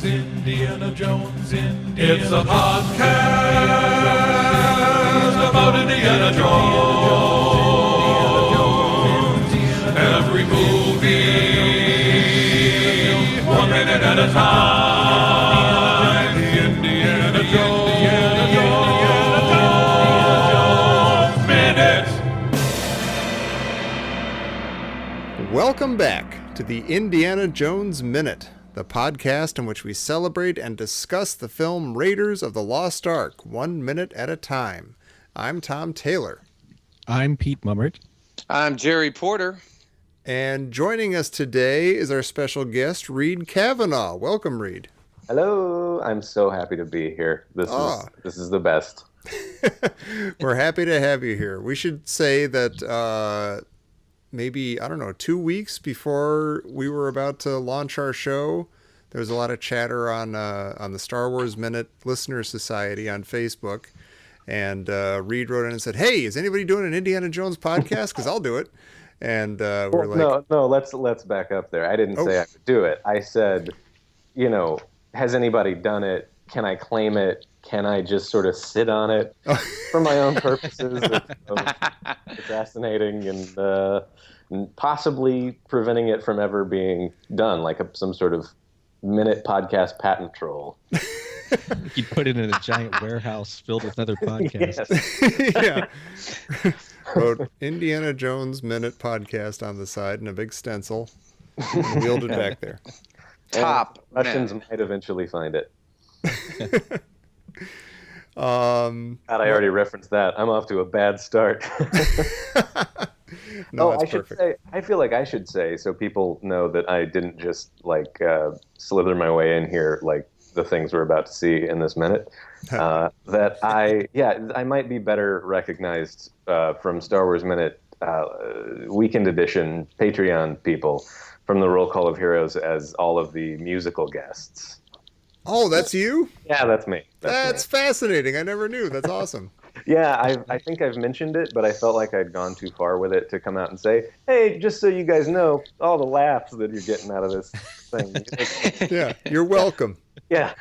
Indiana Jones. It's a podcast about Indiana Jones. Every movie, 1 minute at a time. Indiana Jones Minute. Welcome back to the Indiana Jones Minute, the podcast in which we celebrate and discuss the film Raiders of the Lost Ark, 1 minute at a time. I'm Tom Taylor. I'm Pete Mummert. I'm Jerry Porter. And joining us today is our special guest, Reed Cavanah. Welcome, Reed. Hello. I'm so happy to be here. This is the best. We're happy to have you here. We should say that maybe, 2 weeks before we were about to launch our show, there was a lot of chatter on the Star Wars Minute Listener Society on Facebook. And Reed wrote in and said, "Hey, is anybody doing an Indiana Jones podcast? Because I'll do it." And we're like, no, let's back up there. I didn't say I would do it. I said, has anybody done it? Can I claim it? Can I just sort of sit on it for my own purposes of procrastinating and possibly preventing it from ever being done, like some sort of minute podcast patent troll? You'd put it in a giant warehouse filled with other podcasts. Yeah. Wrote Indiana Jones Minute podcast on the side and a big stencil. And wheeled it back there. Top. Russians might eventually find it. I already referenced that. I'm off to a bad start. No, I should perfect. say. I feel like I should say, so people know that I didn't just slither my way in here like the things we're about to see in this minute. That I might be better recognized from Star Wars Minute Weekend Edition Patreon people from the Roll Call of Heroes as all of the musical guests. Oh, that's you? Yeah, that's me. That's fascinating. I never knew. That's awesome. Yeah, I think I've mentioned it, but I felt like I'd gone too far with it to come out and say, hey, just so you guys know, all the laughs that you're getting out of this thing. Yeah, you're welcome. Yeah.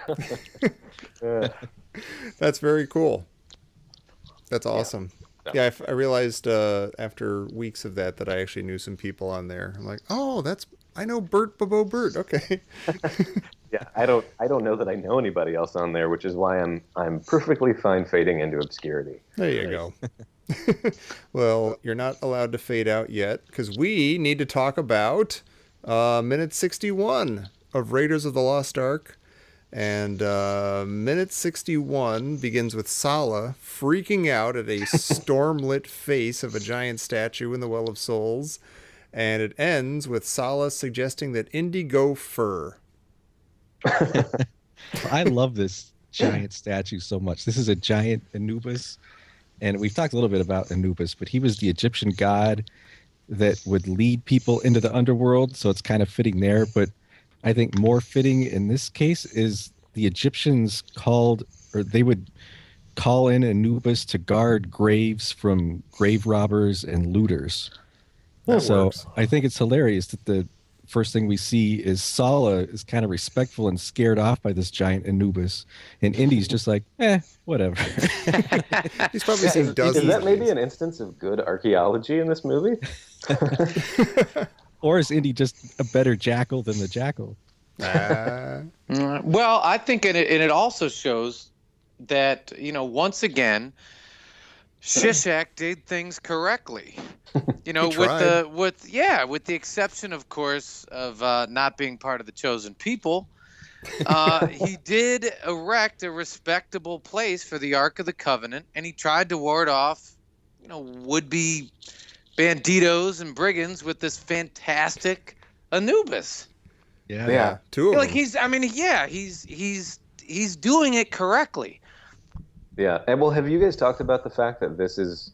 That's very cool. That's awesome. Yeah, I realized after weeks of that I actually knew some people on there. I'm like, oh, I know Bert Bobo Bert. Okay. Yeah, I don't know that I know anybody else on there, which is why I'm perfectly fine fading into obscurity. There you go. Well, you're not allowed to fade out yet because we need to talk about minute 61 of Raiders of the Lost Ark. And minute 61 begins with Sallah freaking out at a storm-lit face of a giant statue in the Well of Souls. And it ends with Sallah suggesting that Indy go fur. I love this giant statue so much. This is a giant Anubis. And we've talked a little bit about Anubis, but he was the Egyptian god that would lead people into the underworld. So it's kind of fitting there. But I think more fitting in this case is the Egyptians they would call in Anubis to guard graves from grave robbers and looters. Works. I think it's hilarious that the first thing we see is Sallah is kind of respectful and scared off by this giant Anubis, and Indy's just like, whatever. He's probably seen dozens. Is that maybe an instance of good archaeology in this movie? Or is Indy just a better jackal than the jackal? Well, I think it also shows that, once again, Shishak did things correctly. With the exception, of course, of not being part of the chosen people. He did erect a respectable place for the Ark of the Covenant, and he tried to ward off, would-be banditos and brigands with this fantastic Anubis. Yeah. Two of them. He's doing it correctly. Yeah. And well, have you guys talked about the fact that this is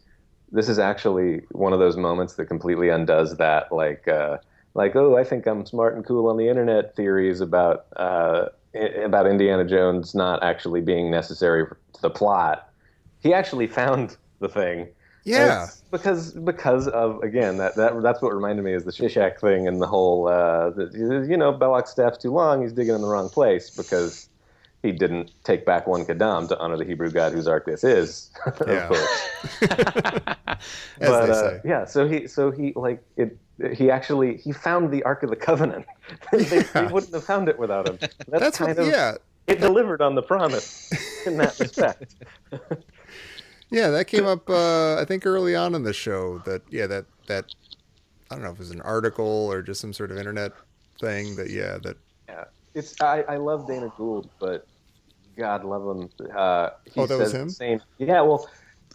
actually one of those moments that completely undoes that, I think I'm smart and cool on the internet theories about Indiana Jones not actually being necessary to the plot. He actually found the thing Yeah. Because of, again, that's what reminded me is the Shishak thing and the whole Belloq's staff's too long, he's digging in the wrong place because he didn't take back one Kadam to honor the Hebrew god whose ark this is. Yeah. Of course. As they say. Yeah, he actually found the Ark of the Covenant. They wouldn't have found it without him. That's kind of it delivered on the promise in that respect. Yeah, that came up I think early on in the show that I don't know if it was an article or just some sort of internet thing It's I love Dana Gould, but God love him. He that was him? the same. Yeah, well,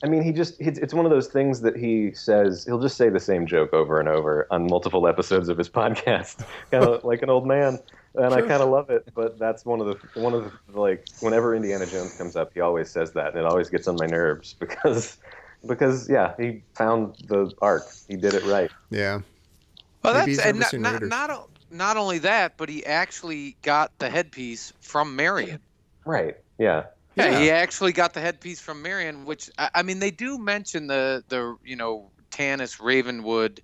I mean, it's one of those things that he says, he'll just say the same joke over and over on multiple episodes of his podcast, kind of like an old man. And I kind of love it, but that's one of the like, whenever Indiana Jones comes up, he always says that, and it always gets on my nerves because yeah, he found the Ark. He did it right. Yeah. Well, that's and not only that, but he actually got the headpiece from Marion. Right. Yeah. Yeah, he actually got the headpiece from Marion, which I mean, they do mention the Tanis Ravenwood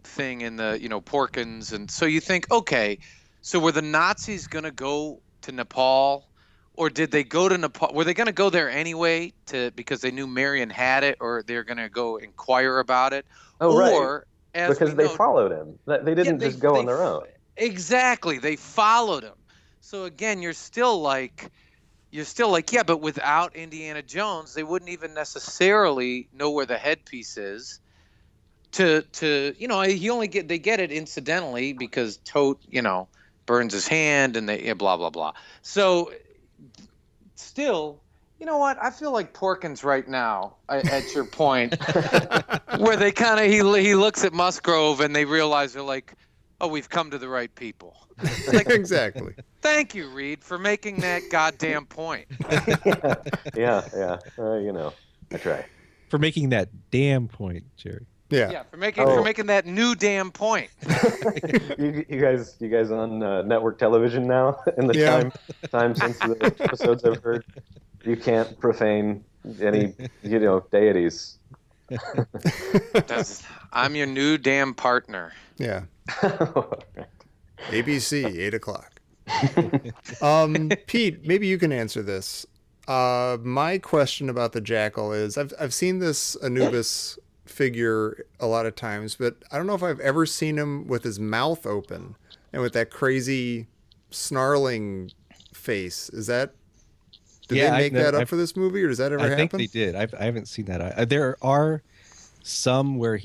thing in the Porkins, and so you think, okay, so were the Nazis going to go to Nepal, or did they go to Nepal? Were they going to go there anyway because they knew Marion had it, or they're going to go inquire about it? Oh, or, right. Because they followed him. They didn't just go on their own. Exactly, they followed him. So again, you're still like, yeah, but without Indiana Jones, they wouldn't even necessarily know where the headpiece is. They get it incidentally because Tote, burns his hand and they blah blah blah. So still, you know what? I feel like Porkins right now at your point, where they kind of he looks at Musgrove and they realize they're like, oh, we've come to the right people. Like, exactly. Thank you, Reed, for making that goddamn point. Yeah. I try. For making that damn point, Jerry. Yeah, for making that new damn point. you guys on network television now? In the time since the episodes I've heard, you can't profane any deities. I'm your new damn partner. Yeah. ABC 8:00. Pete, maybe you can answer this. My question about the jackal is I've seen this Anubis figure a lot of times, but I don't know if I've ever seen him with his mouth open and with that crazy snarling face. Did they make that up for this movie, or does that ever happen? I think they did. I haven't seen that. There are some where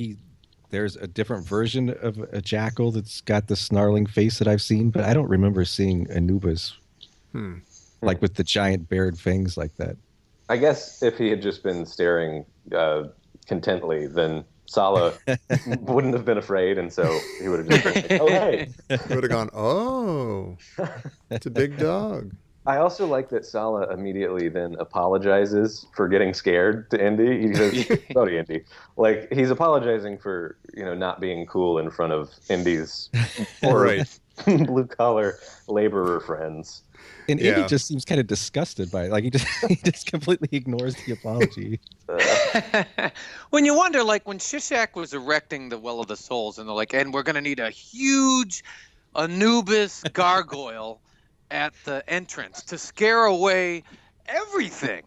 there's a different version of a jackal that's got the snarling face that I've seen, but I don't remember seeing Anubis like with the giant bared fangs like that. I guess if he had just been staring contently, then Sallah wouldn't have been afraid, and so he would have just been like, oh, hey. He would have gone, oh, it's a big dog. I also like that Sallah immediately then apologizes for getting scared to Indy. He says, "Sorry, Indy." Like, he's apologizing for not being cool in front of Indy's blue collar laborer friends. And Indy just seems kind of disgusted by it. Like, he just completely ignores the apology. When you wonder, like, when Shishak was erecting the Well of the Souls, and they're like, and we're going to need a huge Anubis gargoyle at the entrance to scare away everything.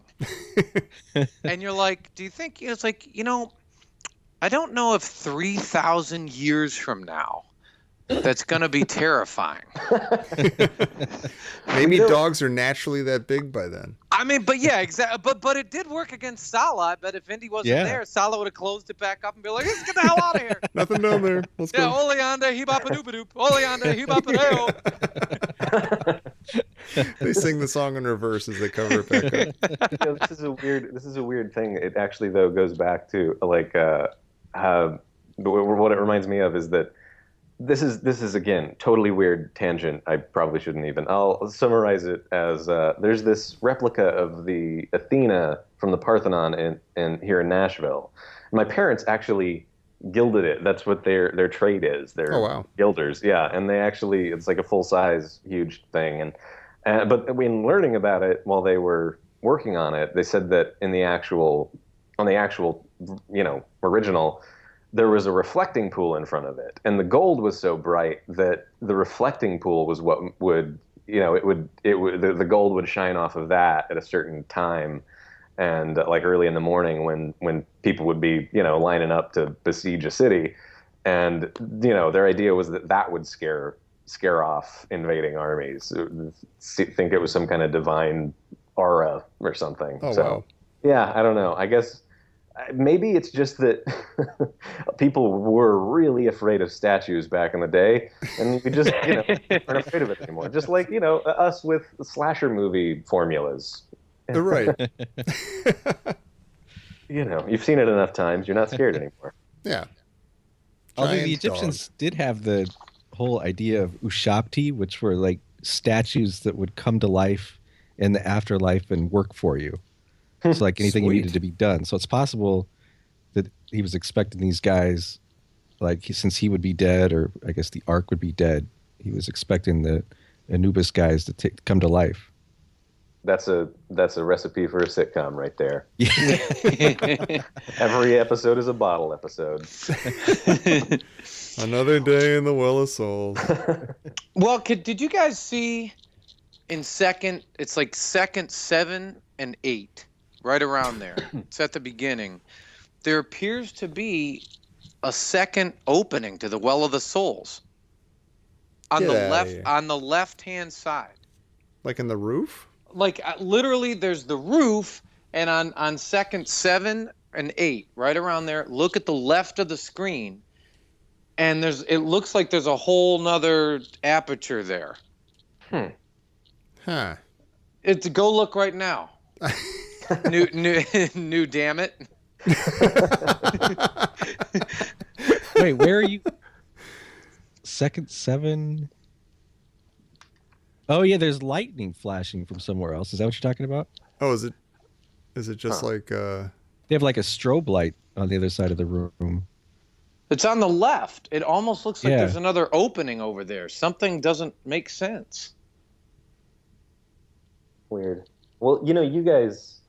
And you're like, do you think it's like, I don't know if 3,000 years from now that's going to be terrifying. Maybe dogs are naturally that big by then. I mean, but yeah, exactly. But it did work against Sallah. I bet if Indy wasn't there, Sallah would have closed it back up and be like, let's get the hell out of here. Nothing down there. Let's go. Oleander, he-bop-a-doop-a-doop. Oleander, he-bop-a-doo. They sing the song in reverse as they cover it back up. This is a weird thing. It actually, though, goes back to like what it reminds me of is that this is again totally weird tangent. I probably shouldn't even. I'll summarize it as there's this replica of the Athena from the Parthenon in here in Nashville. My parents actually gilded it. That's what their trade is. They're gilders, yeah. And they actually, it's like a full size huge thing. And but when learning about it while they were working on it, they said that in the actual on the actual, original, there was a reflecting pool in front of it, and the gold was so bright that the reflecting pool was what would, the gold would shine off of that at a certain time, and like early in the morning when people would be, lining up to besiege a city, and their idea was that would scare off invading armies, think it was some kind of divine aura or something. Oh, so wow. Yeah, I don't know. I guess maybe it's just that people were really afraid of statues back in the day, and we just aren't afraid of it anymore. Just like us with slasher movie formulas. Right. You've seen it enough times. You're not scared anymore. Yeah. Although the Giant Egyptians did have the whole idea of ushabti, which were like statues that would come to life in the afterlife and work for you. So like anything Sweet. needed to be done. So it's possible that he was expecting these guys, like since he would be dead, or I guess the Ark would be dead, he was expecting the Anubis guys to come to life. That's a recipe for a sitcom right there. Every episode is a bottle episode. Another day in the Well of Souls. Well, did you guys see it's like second 7 and 8, right around there. It's at the beginning. There appears to be a second opening to the Well of the Souls on the left-hand side. Like in the roof? Like literally, there's the roof, and on second 7 and 8, right around there. Look at the left of the screen, and it looks like there's a whole nother aperture there. Huh. Go look right now. new damn it. Wait, where are you? Second 7. Oh yeah, there's lightning flashing from somewhere else. Is that what you're talking about? Oh, is it just like They have like a strobe light on the other side of the room. It's on the left. It almost looks like Yeah. there's another opening over there. Something doesn't make sense. Weird. Well, you guys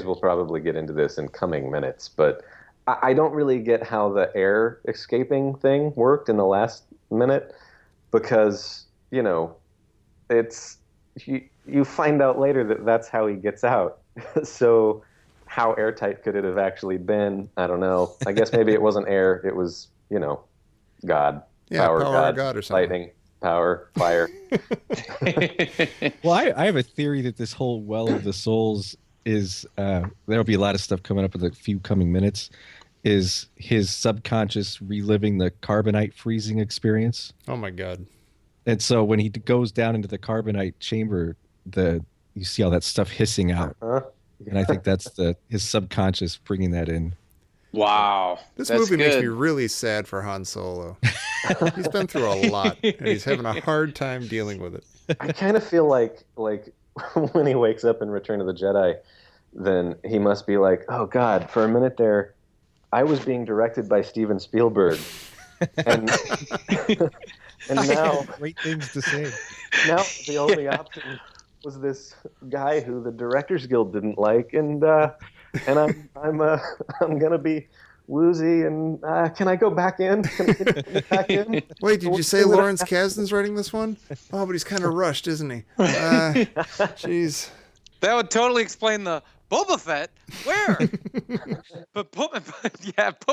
will probably get into this in coming minutes, but I don't really get how the air escaping thing worked in the last minute, because it's you find out later that that's how he gets out. So how airtight could it have actually been? I don't know. I guess maybe it wasn't air. It was, God. Yeah, power of God or something. Lightning, power, fire. Well, I have a theory that this whole Well of the Souls is there'll be a lot of stuff coming up in the few coming minutes, is his subconscious reliving the carbonite freezing experience. Oh my God. And so when he goes down into the carbonite chamber, you see all that stuff hissing out. And I think that's his subconscious bringing that in. Wow. This That's movie makes good. me really sad for Han Solo. He's been through a lot, and he's having a hard time dealing with it. I kind of feel like when he wakes up in Return of the Jedi, then he must be like, oh God, for a minute there, I was being directed by Steven Spielberg. And now Great things to say. now the only option was this guy who the Directors Guild didn't like, and I'm gonna be woozy, and can I go back in? Can I get back in? Wait, did you say Lawrence Kasdan's writing this one? Oh, but he's kind of rushed, isn't he? Jeez. That would totally explain the Boba Fett. Where? But put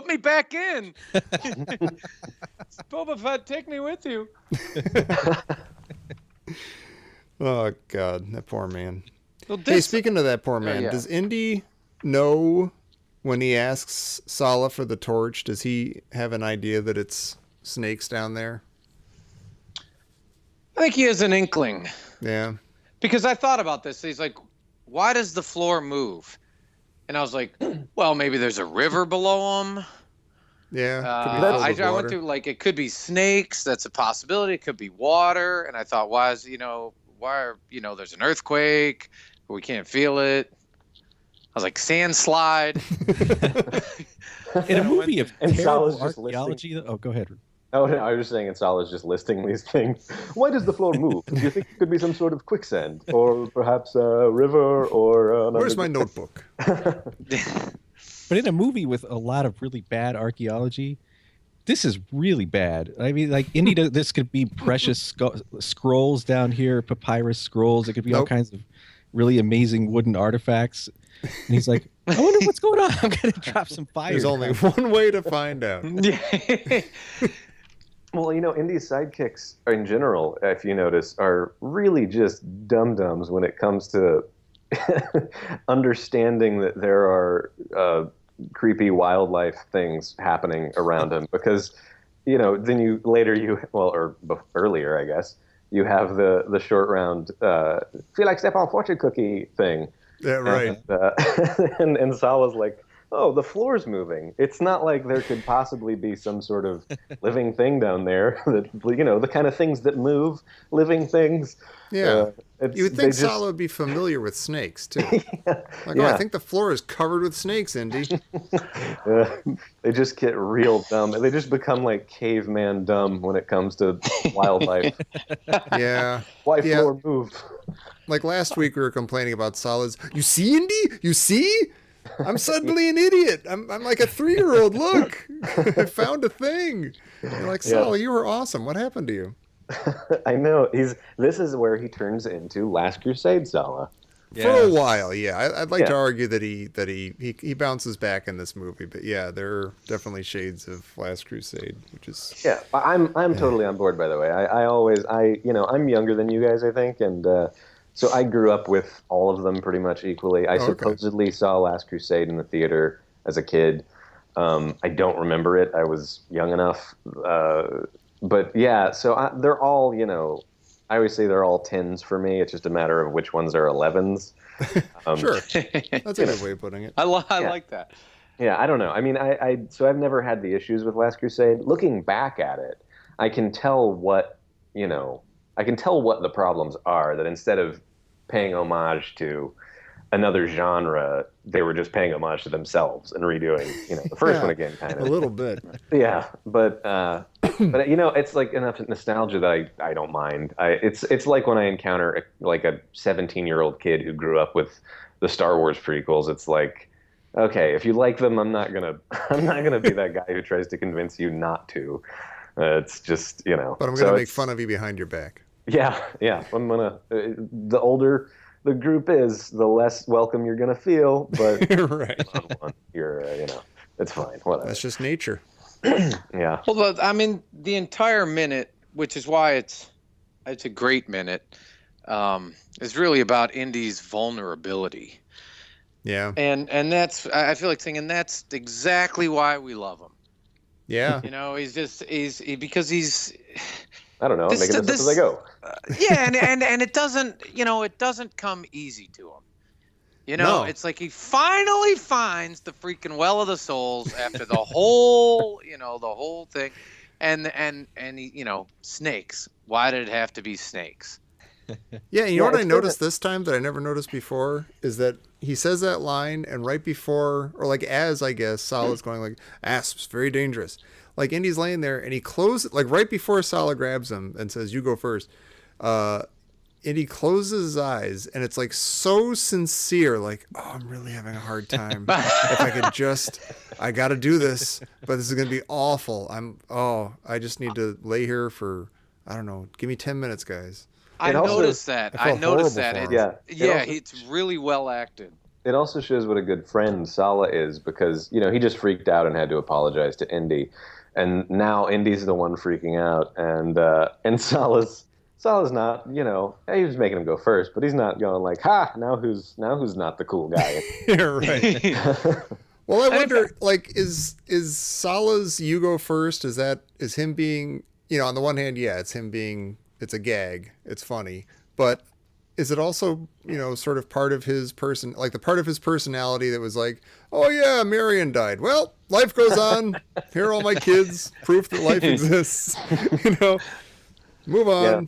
me back in. Boba Fett, take me with you. Oh God, that poor man. Well, Hey, speaking of that poor man, yeah. does Indy know when he asks Sallah for the torch? Does he have an idea that it's snakes down there? I think he has an inkling. Yeah. Because I thought about this. He's like, why does the floor move? And I was like, well, maybe there's a river below him. Yeah. Could be filled with I water. went through, like, it could be snakes. That's a possibility. It could be water. And I thought, there's an earthquake. We can't feel it. I was like, sand slide. In a movie of And terrible Salah's just archaeology. Oh, go ahead. Oh, no, I was just saying, and Salah's just listing these things. Why does the floor move? Do you think it could be some sort of quicksand, or perhaps a river, or Where's my notebook? But in a movie with a lot of really bad archaeology, this is really bad. I mean, like Indy, this could be precious scrolls down here, papyrus scrolls. It could be all kinds of really amazing wooden artifacts. And he's like, I wonder what's going on. I'm going to drop some fire. There's only one way to find out. Well, Indy's sidekicks in general, if you notice, are really just dum-dums when it comes to understanding that there are creepy wildlife things happening around him. Because, then earlier, I guess, you have the short round, feel like step on fortune cookie thing. Yeah, right. And Salah's like, oh, the floor's moving. It's not like there could possibly be some sort of living thing down there that, the kind of things that move, living things. Yeah. You would think Sallah would be familiar with snakes, too. I think the floor is covered with snakes, Indy. They just get real dumb. They just become like caveman dumb when it comes to wildlife. Yeah. Why floor move? Like last week we were complaining about Salah's, you see, Indy? You see? I'm suddenly an idiot. I'm like a 3-year-old. Look, I found a thing. You're like, Sallah, you were awesome. What happened to you? I know. This is where he turns into Last Crusade Sallah. Yeah. For a while, yeah. I'd like to argue that he bounces back in this movie, but yeah, there are definitely shades of Last Crusade, which is I'm totally on board. By the way, I'm younger than you guys, I think, and so I grew up with all of them pretty much equally. I supposedly saw Last Crusade in the theater as a kid. I don't remember it. I was young enough. But yeah, so they're all, I always say they're all 10s for me. It's just a matter of which ones are 11s. Sure. That's a good way of putting it. I like that. Yeah, I don't know. I mean, so I've never had the issues with Last Crusade. Looking back at it, I can tell what the problems are, that instead of paying homage to another genre, they were just paying homage to themselves and redoing, the first one again, kind of. A little bit. Yeah, but it's like enough nostalgia that I don't mind. It's like when I encounter a 17-year-old kid who grew up with the Star Wars prequels. It's like, okay, if you like them, I'm not gonna be that guy who tries to convince you not to. It's just, But I'm gonna make fun of you behind your back. Yeah. I'm gonna. The older the group is, the less welcome you're gonna feel. But right, you're, it's fine. Whatever. That's just nature. Yeah. Well, I mean, the entire minute, which is why it's a great minute, is really about Indy's vulnerability. Yeah. And that's, I feel like saying, and that's exactly why we love him. Yeah. Because he's. I don't know. I'm making this up as I go. Yeah, and it doesn't come easy to him. No. It's like he finally finds the freaking well of the souls after the whole, the whole thing, and he, snakes. Why did it have to be snakes? Yeah, you know what I noticed this time that I never noticed before is that he says that line, and right before, or as I guess, Salah's going like, asps, very dangerous. Like Indy's laying there, and he closes, like right before Sallah grabs him and says, "You go first." Indy closes his eyes, and it's like so sincere, like, "Oh, I'm really having a hard time. If I could just, I got to do this, but this is gonna be awful. I just need to lay here for, I don't know, give me 10 minutes, guys." I noticed that. Yeah, it's really well acted. It also shows what a good friend Sallah is, because he just freaked out and had to apologize to Indy. And now Indy's the one freaking out, and Salah's not, he was making him go first, but he's not going like, ha, now who's not the cool guy. Right. Well, I wonder, like, is Salah's "you go first"? Is him being, on the one hand, yeah, it's him being, it's a gag, it's funny, but is it also, sort of part of his the part of his personality that was like, oh yeah, Marion died. Well, life goes on. Here are all my kids. Proof that life exists. Move on.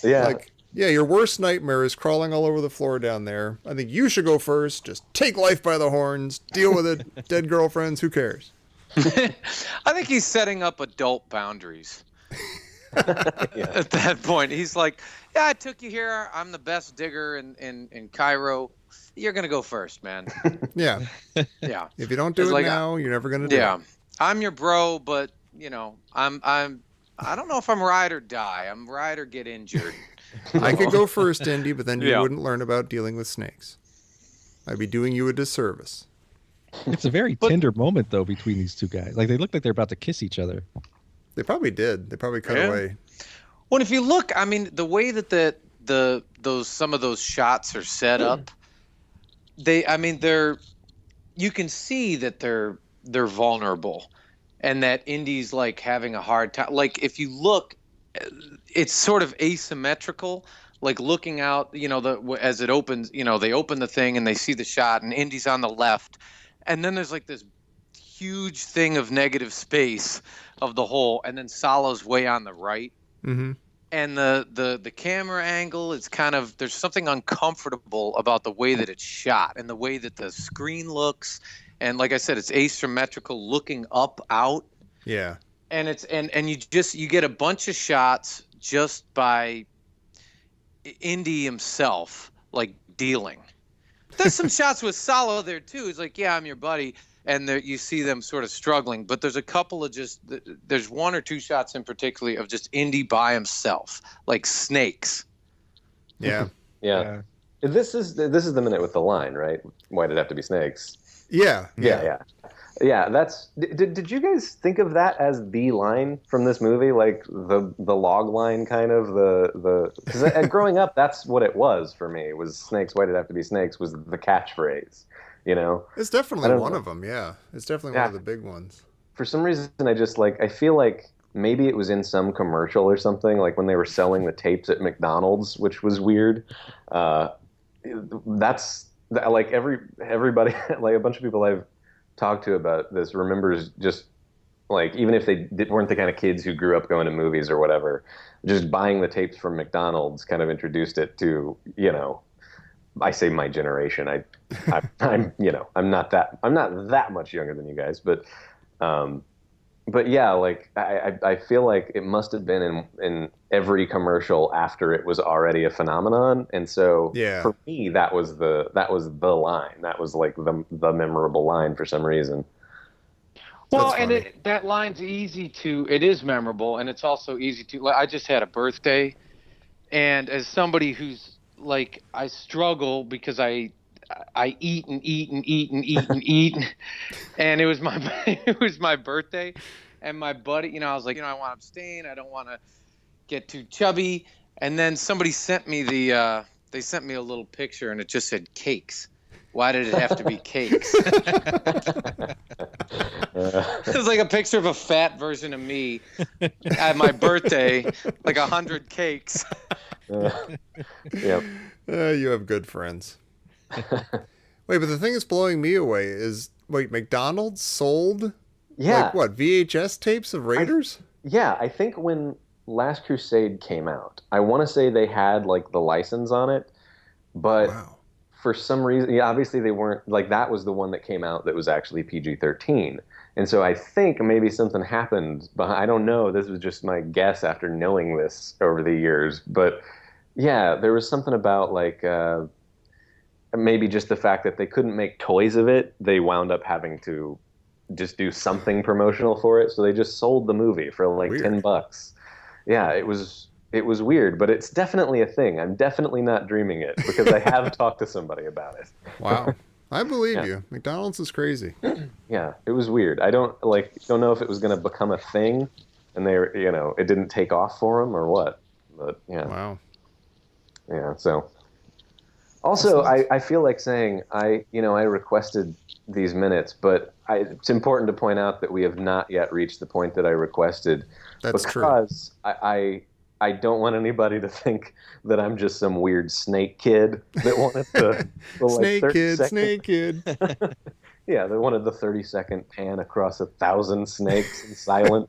Yeah. Like, yeah, your worst nightmare is crawling all over the floor down there. I think you should go first. Just take life by the horns. Deal with it. Dead girlfriends. Who cares? I think he's setting up adult boundaries. At that point, he's like, "Yeah, I took you here. I'm the best digger in Cairo. You're gonna go first, man." Yeah. Yeah. If you don't do it now, you're never gonna do it. I'm your bro, but I don't know if I'm ride or die. I'm ride or get injured. I could go first, Indy, but then you wouldn't learn about dealing with snakes. I'd be doing you a disservice. It's a very tender moment, though, between these two guys. Like, they look like they're about to kiss each other. They probably did. They probably cut away. Well, if you look, I mean, the way that some of those shots are set up, you can see that they're vulnerable, and that Indy's like having a hard time. Like, if you look, it's sort of asymmetrical. Like, looking out, as it opens, they open the thing and they see the shot, and Indy's on the left, and then there's like this huge thing of negative space of the hole, and then Sallah's way on the right. Mm-hmm. And the camera angle is kind of, there's something uncomfortable about the way that it's shot and the way that the screen looks. And like I said, it's asymmetrical, looking out. Yeah. And it's and you get a bunch of shots just by Indy himself, like, dealing. There's some shots with Sallah there too. It's like, yeah, I'm your buddy, and you see them sort of struggling. But there's a couple of there's one or two shots in particular of just Indy by himself, like snakes. Yeah. Yeah. This is the minute with the line, right? Why did it have to be snakes? Yeah. Yeah, that's. Did you guys think of that as the line from this movie, like the log line, kind of because growing up, that's what it was for me. Was snakes? Why did it have to be snakes? Was the catchphrase, It's definitely one of them. Yeah, it's definitely one of the big ones. For some reason, I feel like maybe it was in some commercial or something, like when they were selling the tapes at McDonald's, which was weird. That's like everybody, like a bunch of people I've talked to about this remembers, just like, even if they weren't the kind of kids who grew up going to movies or whatever, just buying the tapes from McDonald's kind of introduced it to, I say my generation. I'm not that much younger than you guys, but yeah, like I feel like it must have been in every commercial after it was already a phenomenon, and so for me that was the line. That was like the memorable line for some reason. Well, and that line's it is memorable, and it's also easy to. I just had a birthday, and as somebody who's like, I struggle because I eat and eat and eat and eat and eat, and it was my birthday, and my buddy, I was like, I want to abstain, I don't want to get too chubby, and then somebody sent me they sent me a little picture, and it just said cakes. Why did it have to be cakes? It was like a picture of a fat version of me at my birthday, like 100 cakes. Yep. You have good friends. Wait, but the thing that's blowing me away is, McDonald's sold like what, VHS tapes of Raiders? I think when Last Crusade came out, I want to say they had like the license on it, but for some reason, obviously they weren't, like, that was the one that came out that was actually PG-13. And so I think maybe something happened, but I don't know. This was just my guess after knowing this over the years. But yeah, there was something about like maybe just the fact that they couldn't make toys of it. They wound up having to just do something promotional for it. So they just sold the movie for like $10. Yeah, it was weird, but it's definitely a thing. I'm definitely not dreaming it, because I have talked to somebody about it. Wow. I believe you. McDonald's is crazy. Yeah, it was weird. I don't know if it was going to become a thing, and it didn't take off for them or what. But yeah. Wow. Yeah. So. Also, I feel like saying I requested these minutes, but it's important to point out that we have not yet reached the point that I requested. That's true. Because I don't want anybody to think that I'm just some weird snake kid that wanted the snake kid. Yeah, they wanted the 30-second pan across 1,000 snakes in silence,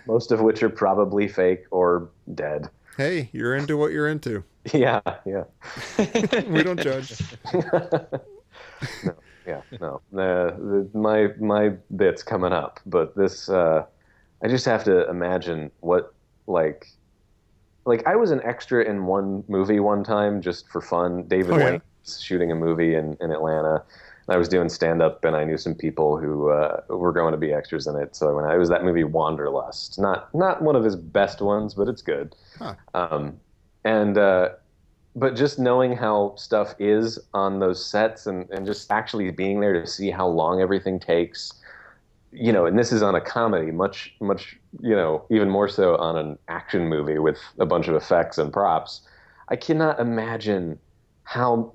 most of which are probably fake or dead. Hey, you're into what you're into. Yeah. We don't judge. No. Yeah, no. My bit's coming up, but this I just have to imagine what like I was an extra in one movie one time just for fun. David Wayne was shooting a movie in Atlanta. And I was doing stand up, and I knew some people who were going to be extras in it. So when it was that movie Wanderlust, not one of his best ones, but it's good. Huh. But just knowing how stuff is on those sets and just actually being there to see how long everything takes, and this is on a comedy, much, even more so on an action movie with a bunch of effects and props. I cannot imagine how,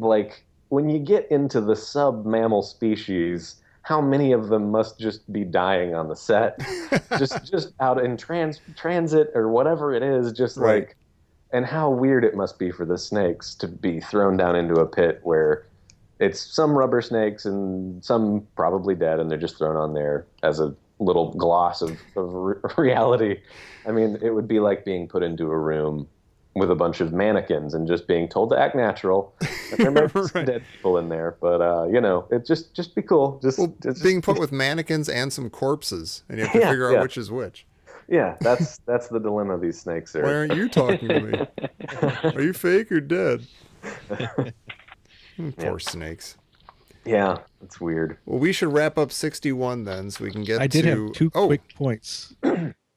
when you get into the sub-mammal species, how many of them must just be dying on the set, just out in transit or whatever it is, right. And how weird it must be for the snakes to be thrown down into a pit where it's some rubber snakes and some probably dead, and they're just thrown on there as a little gloss of reality. I mean, it would be like being put into a room with a bunch of mannequins and just being told to act natural. And there might be some dead people in there, but it just be cool. Being put with mannequins and some corpses, and you have to figure out which is which. Yeah, that's the dilemma these snakes are. Why aren't you talking to me? Are you fake or dead? Poor snakes. Yeah, it's weird. Well, we should wrap up 61 then, so we can get I did have two quick points.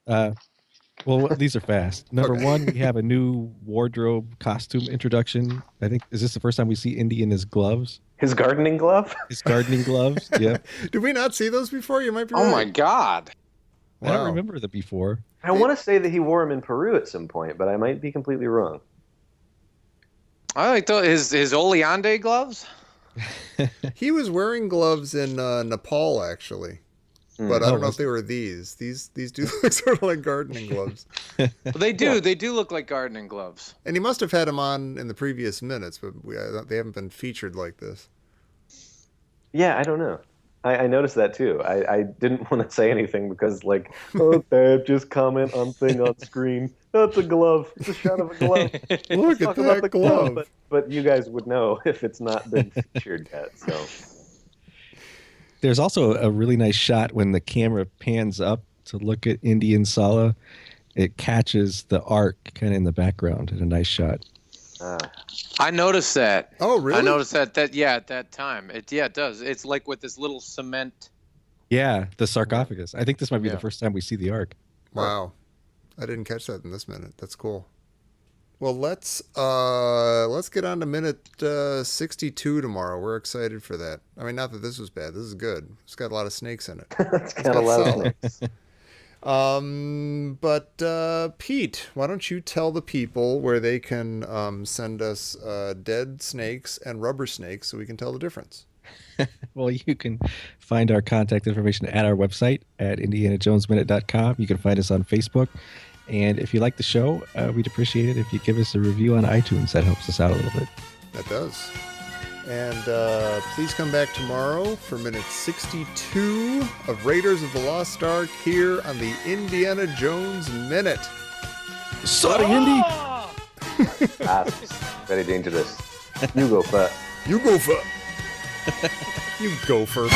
Well, these are fast. Number one, we have a new wardrobe costume introduction. I think, is this the first time we see Indy in his gloves? His gardening glove? His gardening gloves, yeah. Did we not see those before? You might be right. Oh, my God. I don't remember that before. I want to say that he wore them in Peru at some point, but I might be completely wrong. I like his oleande gloves. He was wearing gloves in Nepal, actually. But I don't know if they were these. These do look sort of like gardening gloves. Well, they do. They do look like gardening gloves. And he must have had them on in the previous minutes, but they haven't been featured like this. Yeah, I don't know. I noticed that too. I didn't want to say anything because, Dad, just comment on thing on screen. That's a glove. It's a shot of a glove. Look at that glove. But you guys would know if it's not been featured yet. So there's also a really nice shot when the camera pans up to look at Indy and Sallah. It catches the ark kind of in the background in a nice shot. I noticed that. Oh, really? I noticed that at that time. It does. It's like with this little cement. Yeah, the sarcophagus. I think this might be the first time we see the ark. Wow. I didn't catch that in this minute. That's cool. Well, let's get on to minute 62 tomorrow. We're excited for that. I mean, not that this was bad. This is good. It's got a lot of snakes in it. It's got a lot of snakes. But Pete, why don't you tell the people where they can send us dead snakes and rubber snakes so we can tell the difference? Well, you can find our contact information at our website at indianajonesminute.com. You can find us on Facebook. And if you like the show, we'd appreciate it if you give us a review on iTunes. That helps us out a little bit. That does. And please come back tomorrow for minute 62 of Raiders of the Lost Ark here on the Indiana Jones Minute. Sorry, Indy. Very dangerous. You go for. You gopher. You gopher.